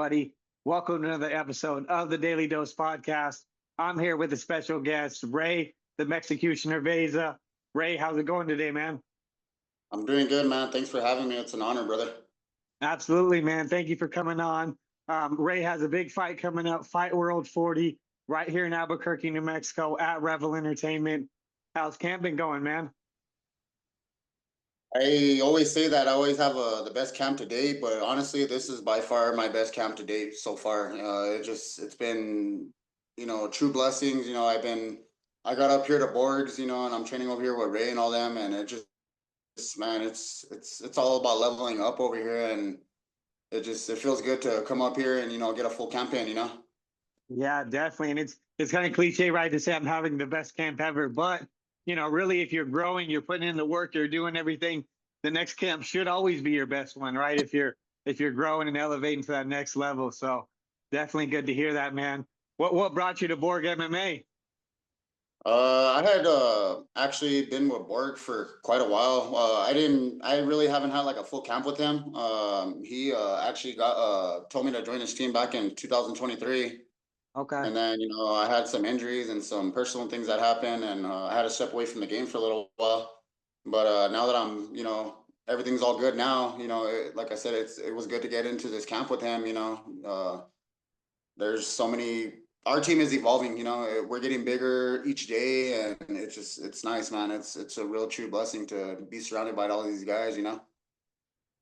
everybody? Welcome to another episode of the Daily Dose Podcast. I'm here with a special guest, Ray The Mexecutioner Vaiza. Ray, how's it going today, man? I'm doing good, man. Thanks for having me. It's an honor, brother. Absolutely, man. Thank you for coming on. Ray has a big fight coming up, Fightworld 40, right here in Albuquerque, New Mexico, at Revel Entertainment. How's camp been going, man? I always say that I always have the best camp to date, but honestly, this is by far my best camp to date so far. It's been, true blessings. I got up here to Borgs, and I'm training over here with Ray and all them, and man, it's all about leveling up over here, and it feels good to come up here and get a full camp in. Yeah, definitely. And it's kind of cliche, right, to say I'm having the best camp ever. But, really, if you're growing, you're putting in the work, you're doing everything, the next camp should always be your best one, right? If you're growing and elevating to that next level. So definitely good to hear that, man. What brought you to Borg MMA? I had actually been with Borg for quite a while. I really haven't had like a full camp with him. He actually got told me to join his team back in 2023. Okay. And then, I had some injuries and some personal things that happened, and I had to step away from the game for a little while. But now that I'm, everything's all good now, like I said, it was good to get into this camp with him. There's so many, our team is evolving, we're getting bigger each day, and it's nice, man. It's a real true blessing to be surrounded by all these guys.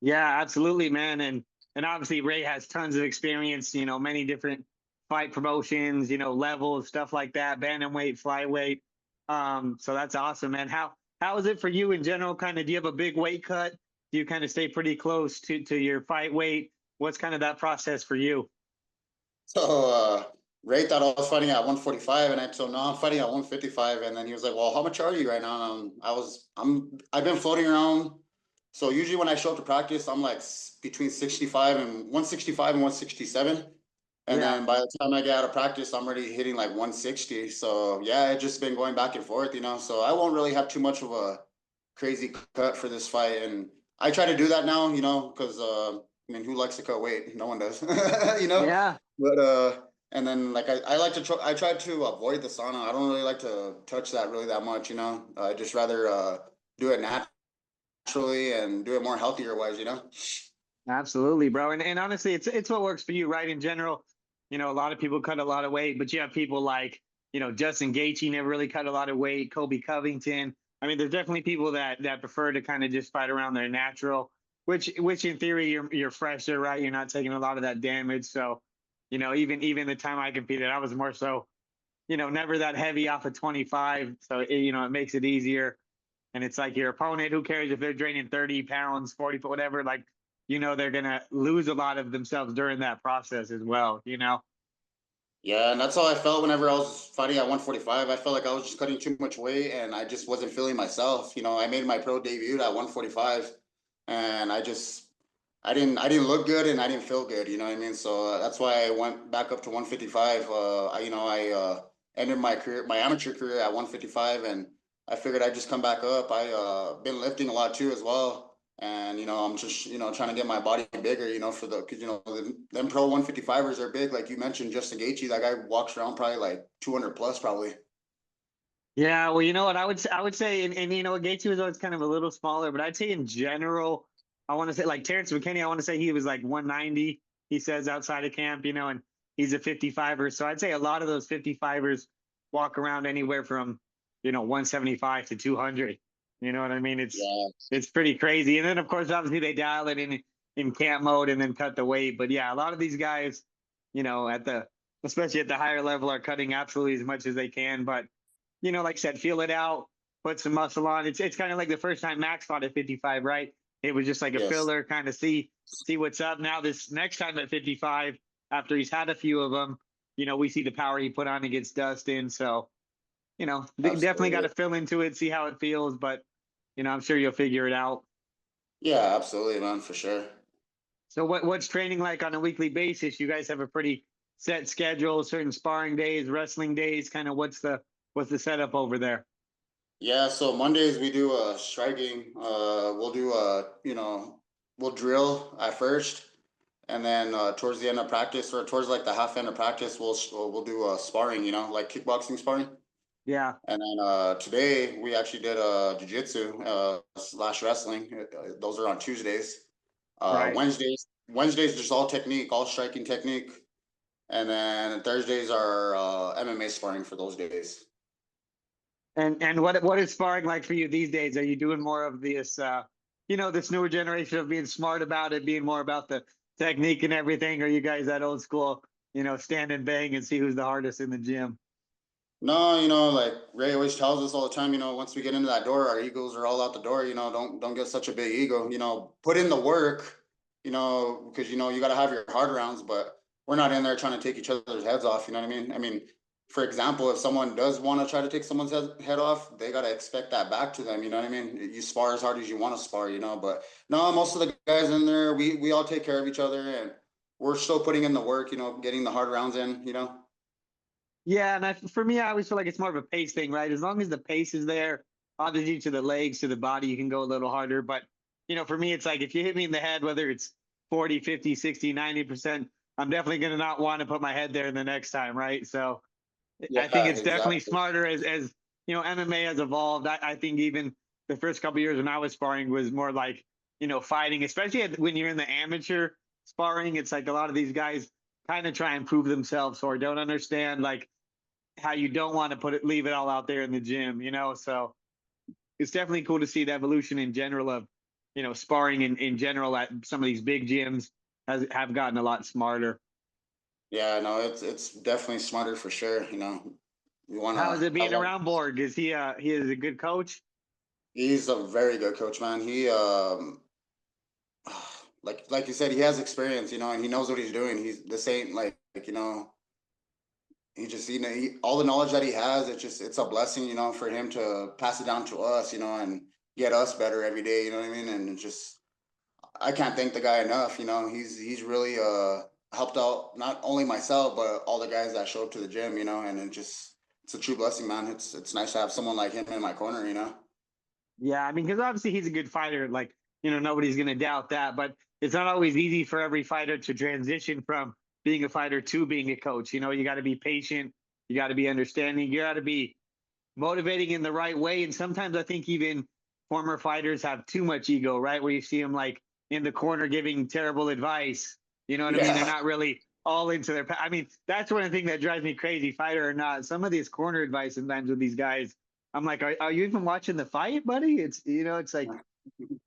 Yeah, absolutely, man. And obviously Ray has tons of experience, many different fight promotions, levels, stuff like that, bantamweight, flyweight. So that's awesome, man. How is it for you in general? Kind of, do you have a big weight cut? Do you kind of stay pretty close to your fight weight? What's kind of that process for you? So Ray thought I was fighting at 145, and I told him, no, I'm fighting at 155. And then he was like, well, how much are you right now? And I've been floating around. So usually when I show up to practice, I'm like between 65 and 165 and 167. And Yeah. then by the time I get out of practice, I'm already hitting like 160. So yeah, it's just been going back and forth. So I won't really have too much of a crazy cut for this fight. And I try to do that now, because I mean, who likes to cut weight? No one does, you know. Yeah. But and then like I like to I try to avoid the sauna. I don't really like to touch that really that much. I just rather do it naturally and do it more healthier wise. Absolutely, bro. And honestly, it's what works for you, right? In general, a lot of people cut a lot of weight, but you have people like, Justin Gaethje never really cut a lot of weight, Kobe Covington. I mean, there's definitely people that prefer to kind of just fight around their natural, which in theory you're fresher, right? You're not taking a lot of that damage. So, even the time I competed, I was more so, never that heavy off of 25. So it makes it easier. And it's like your opponent, who cares if they're draining 30 pounds, 40, whatever, like, they're going to lose a lot of themselves during that process as well. Yeah, and that's how I felt whenever I was fighting at 145. I felt like I was just cutting too much weight, and I just wasn't feeling myself. I made my pro debut at 145, and I didn't look good, and I didn't feel good. You know what I mean? So that's why I went back up to 155. I ended my amateur career at 155, and I figured I'd just come back up. I been lifting a lot too as well. And I'm just trying to get my body bigger. For because them pro 155ers are big, like you mentioned, Justin Gaethje. That guy walks around probably like 200 plus, probably. Yeah, well, you know what I would say, and Gaethje was always kind of a little smaller, but I'd say in general, I want to say like Terrence McKinney, I want to say he was like 190. He says outside of camp, and he's a 55er. So I'd say a lot of those 55ers walk around anywhere from 175 to 200. You know what I mean? It's Yeah, it's pretty crazy. And then of course, obviously they dial it in camp mode and then cut the weight. But yeah, a lot of these guys, at the especially at the higher level, are cutting absolutely as much as they can, but like I said, feel it out, put some muscle on. It's kind of like the first time Max fought at 55, right? It was just like a yes, filler, kind of see what's up. Now this next time at 55, after he's had a few of them, we see the power he put on against Dustin. So, definitely got absolutely. to fill into it, see how it feels, but I'm sure you'll figure it out. Yeah, absolutely, man, for sure. So what's training like on a weekly basis? You guys have a pretty set schedule, certain sparring days, wrestling days, kind of what's the setup over there? Yeah, so Mondays we do striking. We'll do we'll drill at first, and then towards the end of practice, or towards like the half end of practice, we'll do sparring, you know, like kickboxing sparring. Yeah. And then today we actually did jiu-jitsu slash wrestling. Those are on Tuesdays. Right. Wednesdays just all technique, all striking technique. And then Thursdays are MMA sparring for those days. And what is sparring like for you these days? Are you doing more of this this newer generation of being smart about it, being more about the technique and everything? Or are you guys that old school, stand and bang and see who's the hardest in the gym? No, like Ray always tells us all the time, once we get into that door, our egos are all out the door. Don't get such a big ego. Put in the work. Because you got to have your hard rounds, but we're not in there trying to take each other's heads off. You know what I mean? I mean, for example, if someone does want to try to take someone's head off, they got to expect that back to them. You know what I mean? You spar as hard as you want to spar. But no, most of the guys in there, we all take care of each other, and we're still putting in the work. Getting the hard rounds in. Yeah, and for me, I always feel like it's more of a pace thing, right? As long as the pace is there, obviously to the legs, to the body, you can go a little harder. But, for me, it's like if you hit me in the head, whether it's 40, 50, 60, 90%, I'm definitely going to not want to put my head there the next time, right? So I think Yeah, it's definitely exactly. smarter as MMA has evolved. I think even the first couple of years when I was sparring was more like, fighting, especially when you're in the amateur sparring. It's like a lot of these guys kind of try and prove themselves or don't understand like how you don't want to leave it all out there in the gym, So it's definitely cool to see the evolution in general of, sparring in general at some of these big gyms have gotten a lot smarter. Yeah, no, it's definitely smarter for sure. We want How is to it have being like around Borg? Is he is a good coach? he's a very good coach, man. He like you said, he has experience, and he knows what he's doing. He's the same he just all the knowledge that he has, it's a blessing, for him to pass it down to us, and get us better every day, you know what I mean? And it's just I can't thank the guy enough, he's really helped out not only myself but all the guys that show up to the gym, and it's a true blessing, man. It's nice to have someone like him in my corner. Yeah, I mean, because obviously he's a good fighter. Like, nobody's going to doubt that. But it's not always easy for every fighter to transition from being a fighter to being a coach. You got to be patient. You got to be understanding. You got to be motivating in the right way. And sometimes I think even former fighters have too much ego, right? Where you see them like in the corner giving terrible advice. You know what I mean? They're Yeah. not really all into their. I mean, that's one thing that drives me crazy, fighter or not. Some of these corner advice sometimes with these guys, I'm like, are you even watching the fight, buddy? It's like,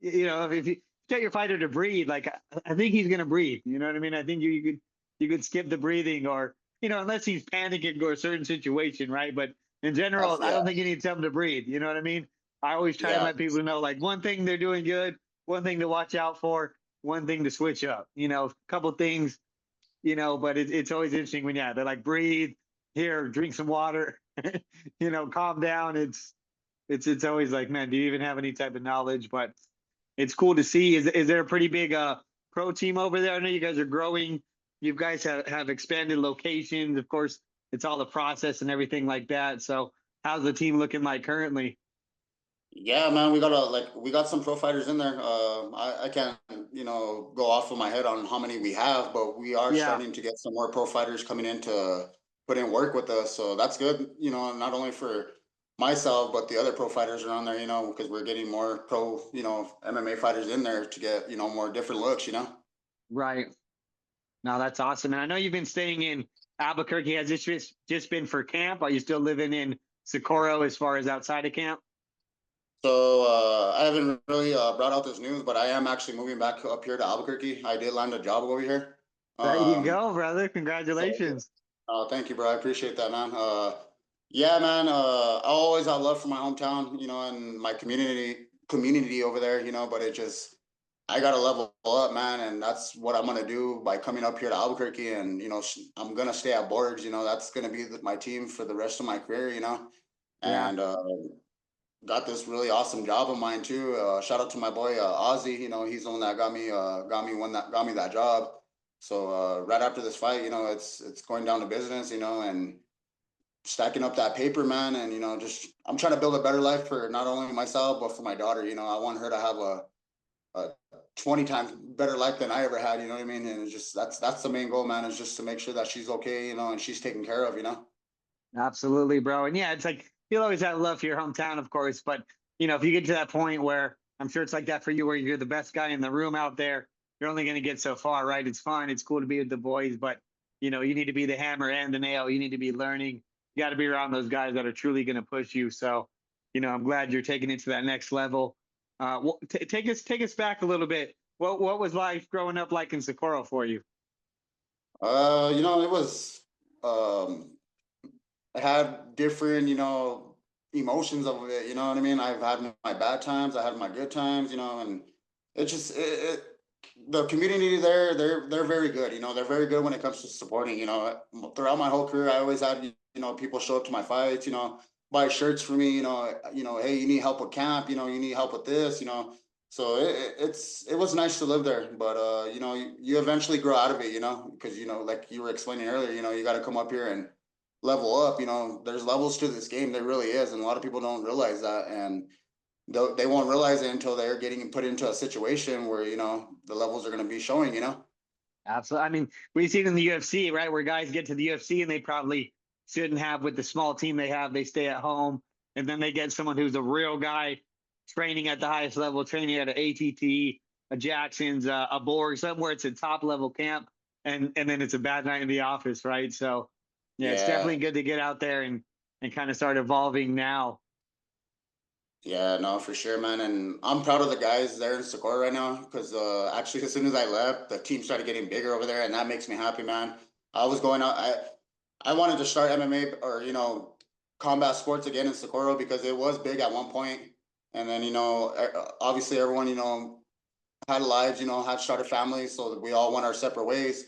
if you tell your fighter to breathe, like I think he's gonna breathe. You know what I mean? I think you could skip the breathing or unless he's panicking or a certain situation, right? But in general, I Yeah. don't think you need to tell him to breathe. You know what I mean? I always try and Yeah. let people know like one thing they're doing good, one thing to watch out for, one thing to switch up. A couple things, but it's always interesting when they're like breathe, here, drink some water, calm down. It's always like, man, do you even have any type of knowledge? But it's cool to see. Is there a pretty big pro team over there? I know you guys are growing. You guys have expanded locations. Of course, it's all the process and everything like that. So how's the team looking like currently? Yeah, man, we got some pro fighters in there. I can't go off of my head on how many we have, but we are Yeah. starting to get some more pro fighters coming in to put in work with us. So that's good. Not only for myself but the other pro fighters around there. Because we're getting more pro MMA fighters in there to get more different looks. Right. Now that's awesome. And I know you've been staying in Albuquerque. Has this just been for camp? Are you still living in Socorro as far as outside of camp? So I haven't really brought out this news, but I am actually moving back up here to Albuquerque. I did land a job over here. There you Um, go, brother. so Congratulations. thank you, bro. I appreciate that, man. Yeah, man. I always had love for my hometown, and my community over there, but I gotta level up, man, and that's what I'm gonna do by coming up here to Albuquerque, and I'm gonna stay at Borgs. That's gonna be my team for the rest of my career, Yeah. and got this really awesome job of mine too. Shout out to my boy Ozzy. He's the one that got me that job. So right after this fight, it's going down to business, and stacking up that paper, man, and just I'm trying to build a better life for not only myself but for my daughter. I want her to have 20 times better life than I ever had. You know what I mean? And it's just that's the main goal, man. Is just to make sure that she's okay, you know, and she's taken care of. You know. Absolutely, bro. And yeah, it's like you'll always have love for your hometown, of course. But if you get to that point where I'm sure it's like that for you, where you're the best guy in the room out there, you're only going to get so far, right? It's fine. It's cool to be with the boys, but you need to be the hammer and the nail. You need to be learning. You got to be around those guys that are truly going to push you. So, I'm glad you're taking it to that next level. Take us back a little bit. What was life growing up like in Socorro for you? It was um I had different, emotions of it. You know what I mean? I've had my bad times, I had my good times, and it just the community there, they're very good. They're very good when it comes to supporting. Throughout my whole career, I always had people show up to my fights. Buy shirts for me. Hey, you need help with camp. You need help with this. So it was nice to live there, but you eventually grow out of it. Because like you were explaining earlier, you got to come up here and level up. There's levels to this game. There really is, and a lot of people don't realize that, and they won't realize it until they're getting put into a situation where the levels are going to be showing. Absolutely. I mean, we see it in the UFC, right? Where guys get to the UFC and they probably shouldn't have with the small team they have. They stay at home and then they get someone who's a real guy training at the highest level, training at an ATT, a Jackson's, a Borg, somewhere it's a top level camp, and then it's a bad night in the office, right? So, yeah, it's Yeah. definitely good to get out there and kind of start evolving now. Yeah, no, for sure, man. And I'm proud of the guys there in Socorro right now because actually, as soon as I left, the team started getting bigger over there, and that makes me happy, man. I was going out. I wanted to start MMA or combat sports again in Socorro because it was big at one point, and then obviously everyone had lives, had started families, so that we all went our separate ways.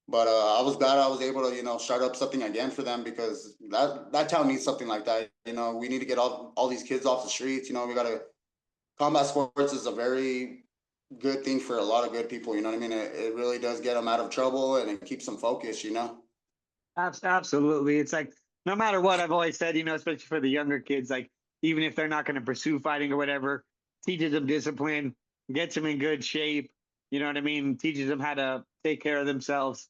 But I was glad I was able to, start up something again for them because that town needs something like that. We need to get all these kids off the streets. We got to combat sports is a very good thing for a lot of good people. You know what I mean? It really does get them out of trouble and it keeps them focused. Absolutely. It's like no matter what I've always said, especially for the younger kids, like even if they're not going to pursue fighting or whatever, teaches them discipline, gets them in good shape. You know what I mean? Teaches them how to take care of themselves.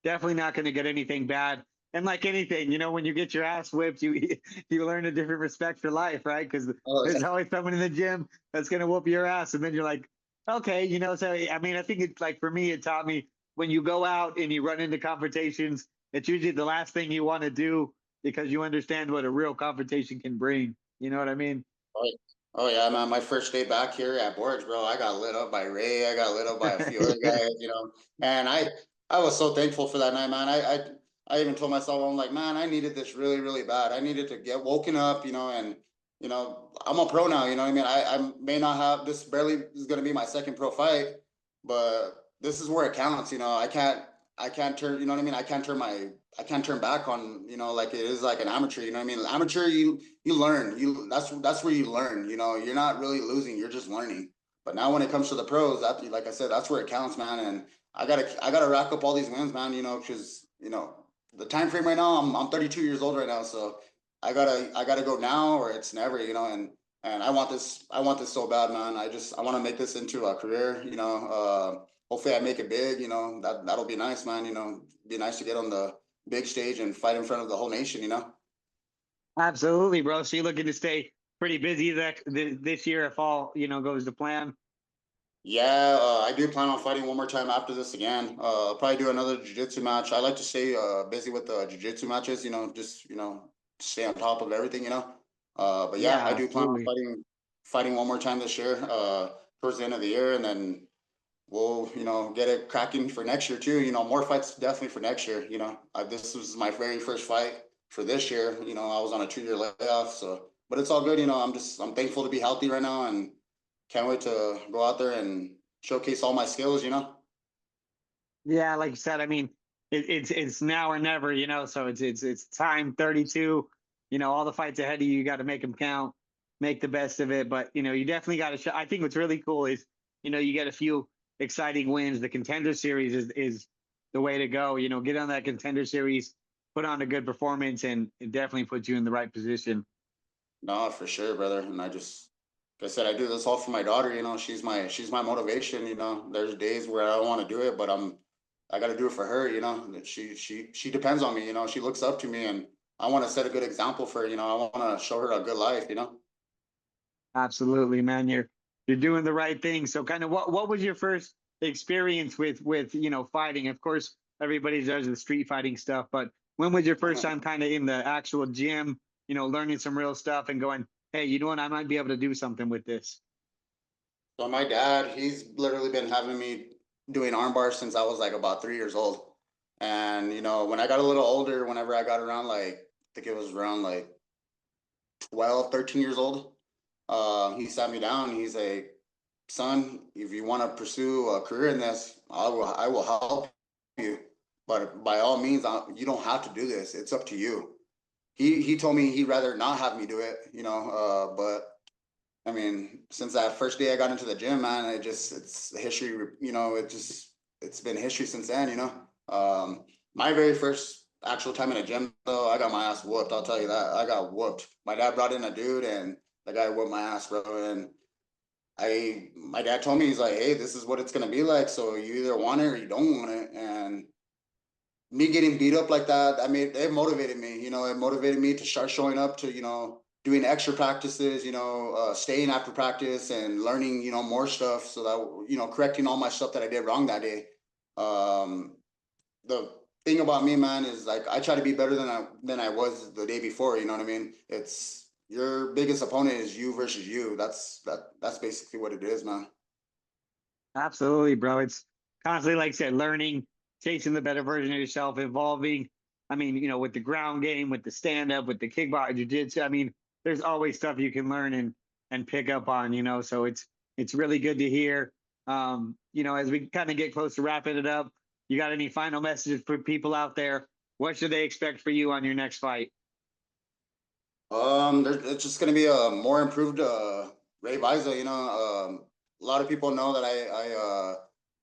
Definitely not going to get anything bad. And like anything, when you get your ass whipped, you you learn a different respect for life, right? Because Oh, there's always someone in the gym that's going to whoop your ass, and then you're like, okay, So I mean, I think it's like for me, it taught me when you go out and you run into confrontations, it's usually the last thing you want to do because you understand what a real confrontation can bring. You know what I mean? oh, oh, yeah, man. My first day back here at Borgs, bro, I got lit up by Ray. I got lit up by a few other guys, and I was so thankful for that night, man. I even told myself, I'm like, man, I needed this really, really bad. I needed to get woken up, and I'm a pro now. You know what I mean? I may not have this. Barely is going to be my second pro fight, but this is where it counts. I can't turn. You know what I mean? I can't turn back on. Like it is like an amateur. You know what I mean? Amateur, you learn. That's where you learn. You're not really losing. You're just learning. But now when it comes to the pros, that like I said, that's where it counts, man. And I gotta rack up all these wins, man. Because the time frame right now, I'm 32 years old right now, so I gotta go now or it's never. And I want this so bad, man. I want to make this into a career. Hopefully I make it big. That'll be nice, man. Be nice to get on the big stage and fight in front of the whole nation. Absolutely, bro. So you're looking to stay pretty busy this year if all goes to plan. Yeah, I do plan on fighting one more time after this again. I'll probably do another jiu-jitsu match. I like to stay busy with the jiu-jitsu matches, just stay on top of everything. But yeah, Yeah, I do plan on absolutely. fighting one more time this year, towards the end of the year, and then we'll get it cracking for next year too. More fights definitely for next year. This was my very first fight for this year. I was on a 2-year layoff, so but it's all good. I'm thankful to be healthy right now and can't wait to go out there and showcase all my skills. Yeah, like you said, I mean, it's now or never. So it's time 32. All the fights ahead of you, you got to make them count, make the best of it. But you definitely got to show. I think what's really cool is you get a few exciting wins. The contender series is the way to go. Get on that contender series, put on a good performance, and it definitely puts you in the right position. No, for sure, brother. And like I said, I do this all for my daughter. You know, she's my motivation. You know, there's days where I don't want to do it, but I got to do it for her. You know, that she depends on me. You know, she looks up to me, and I want to set a good example for her. You know, I want to show her a good life. You know. Absolutely, man. You're doing the right thing. So kind of what was your first experience with fighting? Of course, everybody does the street fighting stuff, but when was your first time kind of in the actual gym, learning some real stuff and going, hey, you know what, I might be able to do something with this? So my dad, he's literally been having me doing arm bars since I was like about 3 years old. And you know, when I got a little older, whenever I got around like I think it was around like 12, 13 years old, he sat me down. He's like, son, if you want to pursue a career in this, I will help you. But by all means, you don't have to do this. It's up to you. He told me he'd rather not have me do it, you know. But I mean, since that first day I got into the gym, man, it's history. You know, it's been history since then. You know, my very first actual time in a gym, though, I got my ass whooped. I'll tell you that. I got whooped. My dad brought in a dude, and the guy whooped my ass, bro. And my dad told me, he's like, hey, this is what it's gonna be like. So you either want it or you don't want it. And me getting beat up like that, I mean, it motivated me. You know, it motivated me to start showing up to, doing extra practices, staying after practice and learning, more stuff so that, correcting all my stuff that I did wrong that day. Um, the thing about me, man, is like I try to be better than I was the day before. You know what I mean? It's your biggest opponent is you versus you. That's basically what it is, man. Absolutely, bro. It's constantly, like I said, learning, chasing the better version of yourself, evolving. I mean, with the ground game, with the stand up, with the kickbox, jiu-jitsu. I mean, there's always stuff you can learn and pick up on. So it's really good to hear. As we kind of get close to wrapping it up, you got any final messages for people out there? What should they expect for you on your next fight? It's just gonna be a more improved Ray Vaiza. A lot of people know that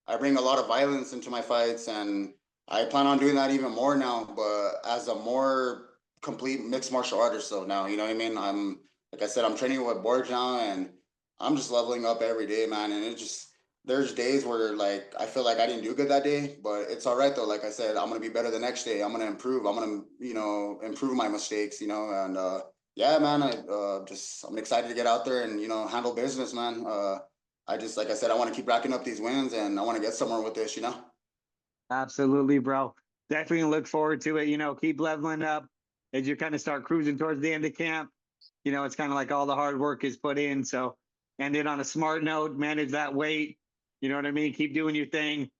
I bring a lot of violence into my fights, and I plan on doing that even more now. But as a more complete mixed martial artist, so now you know what I mean. I'm like I said, I'm training with Borgmma, and I'm just leveling up every day, man. And it just there's days where like I feel like I didn't do good that day, but it's all right though. Like I said, I'm gonna be better the next day. I'm gonna improve. I'm gonna improve my mistakes. And yeah, man, I'm excited to get out there and handle business, man. I just like I said, I want to keep racking up these wins, and I want to get somewhere with this. Absolutely, bro. Definitely look forward to it. Keep leveling up as you kind of start cruising towards the end of camp. It's kind of like all the hard work is put in. So end it on a smart note, manage that weight. You know what I mean? Keep doing your thing.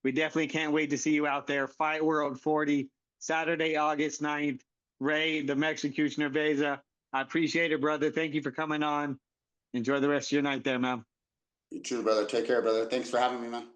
We definitely can't wait to see you out there. Fight World 40, Saturday, August 9th. Ray, the Mexecutioner Vaiza. I appreciate it, brother. Thank you for coming on. Enjoy the rest of your night there, man. You too, brother. Take care, brother. Thanks for having me, man.